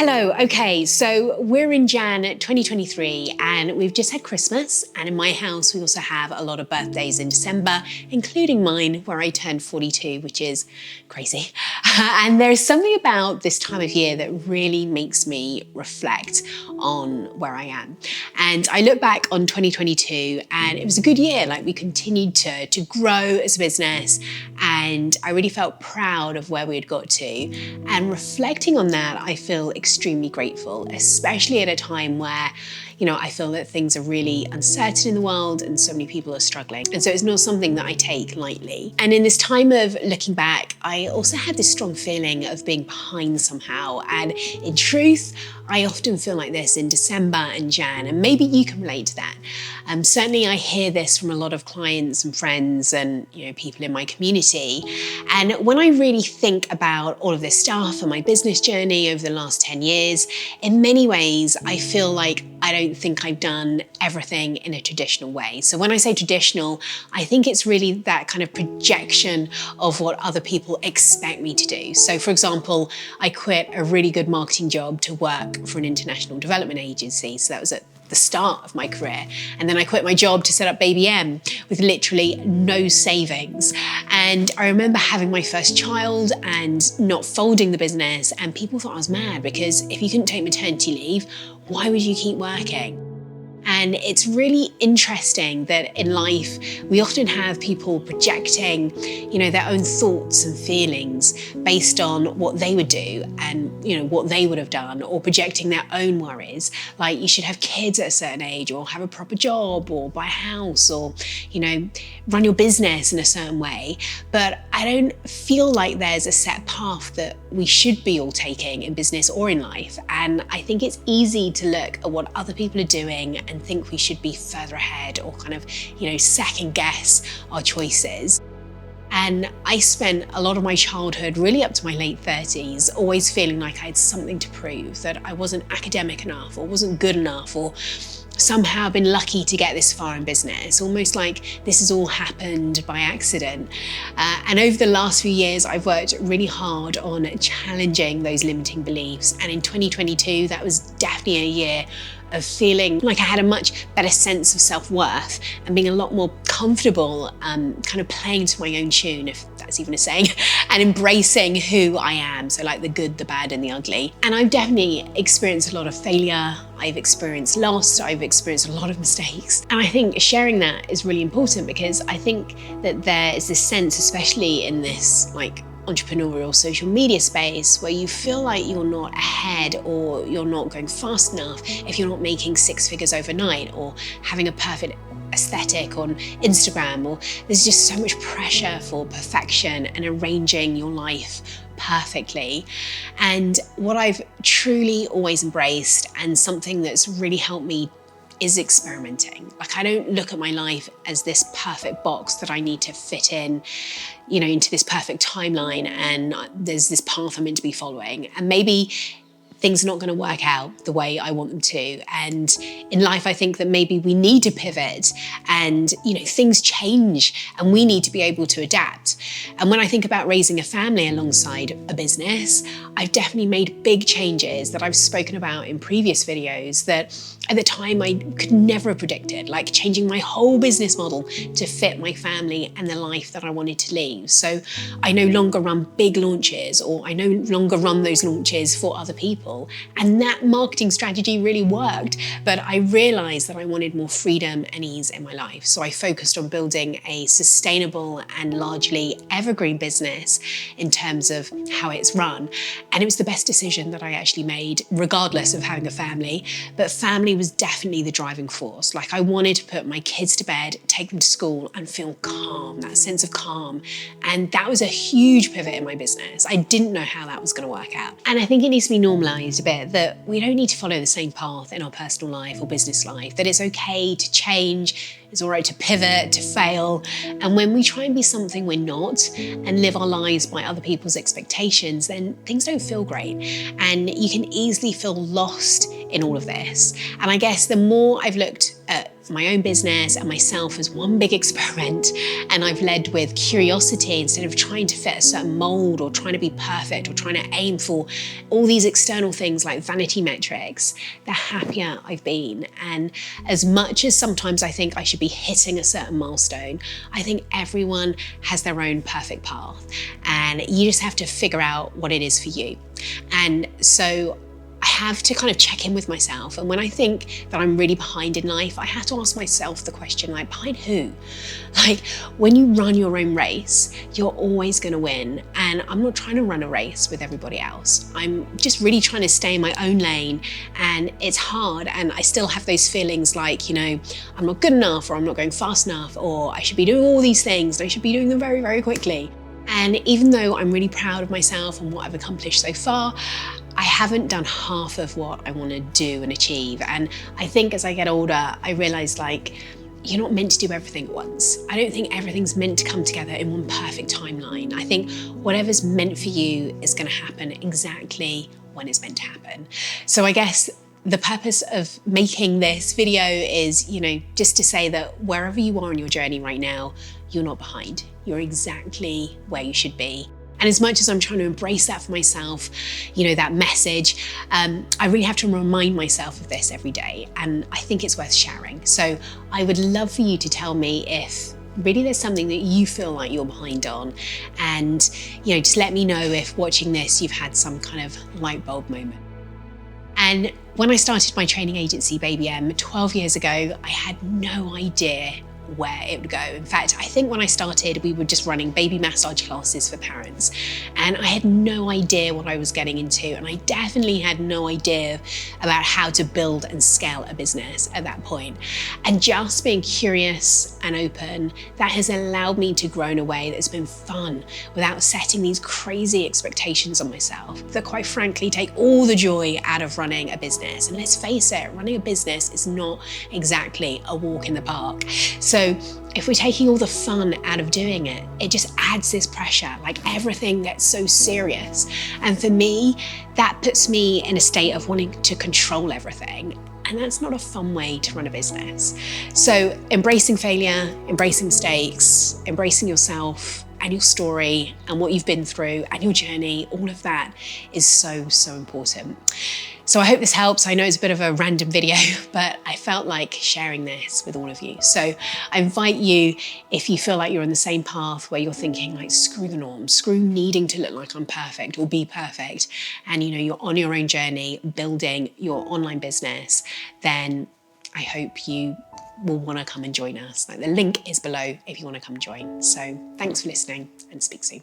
Hello, okay, so we're in Jan 2023 and we've just had Christmas, and in my house we also have a lot of birthdays in December, including mine where I turned 42, which is crazy. And there's something about this time of year that really makes me reflect on where I am. And I look back on 2022 and it was a good year. Like, we continued to grow as a business, and I really felt proud of where we had got to. And reflecting on that, I feel extremely grateful, especially at a time where, I feel that things are really uncertain in the world and so many people are struggling. And so it's not something that I take lightly. And in this time of looking back, I also had this strong feeling of being behind somehow. And in truth, I often feel like this in December and Jan, and maybe you can relate to that. Certainly I hear this from a lot of clients and friends and people in my community. And when I really think about all of this stuff and my business journey over the last 10 years, in many ways, I feel like I don't think I've done everything in a traditional way. So when I say traditional, I think it's really that kind of projection of what other people expect me to do. So for example, I quit a really good marketing job to work for an international development agency. So that was at the start of my career. And then I quit my job to set up Baby M with literally no savings. And I remember having my first child and not folding the business, and people thought I was mad because if you couldn't take maternity leave, why would you keep working? And it's really interesting that in life, we often have people projecting, their own thoughts and feelings based on what they would do and, what they would have done, or projecting their own worries. Like, you should have kids at a certain age, or have a proper job, or buy a house, or, run your business in a certain way. But I don't feel like there's a set path that we should be all taking in business or in life. And I think it's easy to look at what other people are doing and think we should be further ahead, or kind of, second guess our choices. And I spent a lot of my childhood, really up to my late 30s, always feeling like I had something to prove, that I wasn't academic enough, or wasn't good enough, or somehow been lucky to get this far in business, almost like this has all happened by accident. And over the last few years, I've worked really hard on challenging those limiting beliefs. And in 2022, that was definitely a year of feeling like I had a much better sense of self-worth and being a lot more comfortable, kind of playing to my own tune, if that's even a saying, and embracing who I am. So like the good, the bad, and the ugly. And I've definitely experienced a lot of failure. I've experienced loss. I've experienced a lot of mistakes. And I think sharing that is really important, because I think that there is this sense, especially in this entrepreneurial social media space, where you feel like you're not ahead, or you're not going fast enough if you're not making 6 figures overnight, or having a perfect aesthetic on Instagram, or there's just so much pressure for perfection and arranging your life perfectly. And what I've truly always embraced, and something that's really helped me, is experimenting. Like, I don't look at my life as this perfect box that I need to fit in, into this perfect timeline, and there's this path I'm meant to be following. And maybe things are not going to work out the way I want them to. And in life, I think that maybe we need to pivot, and things change, and we need to be able to adapt. And when I think about raising a family alongside a business, I've definitely made big changes that I've spoken about in previous videos that at the time I could never have predicted, like changing my whole business model to fit my family and the life that I wanted to lead. So I no longer run big launches, or I no longer run those launches for other people. And that marketing strategy really worked, but I realized that I wanted more freedom and ease in my life. So I focused on building a sustainable and largely evergreen business in terms of how it's run. And it was the best decision that I actually made, regardless of having a family. But family was definitely the driving force. Like, I wanted to put my kids to bed, take them to school, and feel calm, that sense of calm. And that was a huge pivot in my business. I didn't know how that was going to work out. And I think it needs to be normalized a bit that we don't need to follow the same path in our personal life or business life, that it's okay to change, it's all right to pivot, to fail. And when we try and be something we're not and live our lives by other people's expectations, then things don't feel great. And you can easily feel lost in all of this. And I guess the more I've looked at my own business and myself as one big experiment, and I've led with curiosity instead of trying to fit a certain mold or trying to be perfect or trying to aim for all these external things like vanity metrics, the happier I've been. And as much as sometimes I think I should be hitting a certain milestone, I think everyone has their own perfect path, and you just have to figure out what it is for you. And so I have to kind of check in with myself. And when I think that I'm really behind in life, I have to ask myself the question, like, behind who? Like, when you run your own race, you're always going to win. And I'm not trying to run a race with everybody else. I'm just really trying to stay in my own lane. And it's hard. And I still have those feelings like, you know, I'm not good enough, or I'm not going fast enough, or I should be doing all these things and I should be doing them very, very quickly. And even though I'm really proud of myself and what I've accomplished so far, I haven't done half of what I want to do and achieve. And I think as I get older, I realize, like, you're not meant to do everything at once. I don't think everything's meant to come together in one perfect timeline. I think whatever's meant for you is going to happen exactly when it's meant to happen. So I guess the purpose of making this video is, you know, just to say that wherever you are in your journey right now, you're not behind. You're exactly where you should be. And as much as I'm trying to embrace that for myself, you know, that message, I really have to remind myself of this every day. And I think it's worth sharing. So I would love for you to tell me if really there's something that you feel like you're behind on. And, you know, just let me know if watching this, you've had some kind of light bulb moment. And when I started my training agency, Baby M, 12 years ago, I had no idea where it would go. In fact, I think when I started, we were just running baby massage classes for parents, and I had no idea what I was getting into, and I definitely had no idea about how to build and scale a business at that point. And just being curious and open, that has allowed me to grow in a way that's been fun without setting these crazy expectations on myself that, quite frankly, take all the joy out of running a business. And let's face it, running a business is not exactly a walk in the park. So if we're taking all the fun out of doing it, it just adds this pressure, like everything gets so serious. And for me, that puts me in a state of wanting to control everything. And that's not a fun way to run a business. So embracing failure, embracing mistakes, embracing yourself and your story and what you've been through and your journey, all of that is so, so important. So I hope this helps. I know it's a bit of a random video, but I felt like sharing this with all of you. So I invite you, if you feel like you're on the same path where you're thinking like, screw the norm, screw needing to look like I'm perfect or be perfect, and you know, you're on your own journey building your online business, then I hope you will want to come and join us. Like, the link is below if you want to come join. So thanks for listening, and speak soon.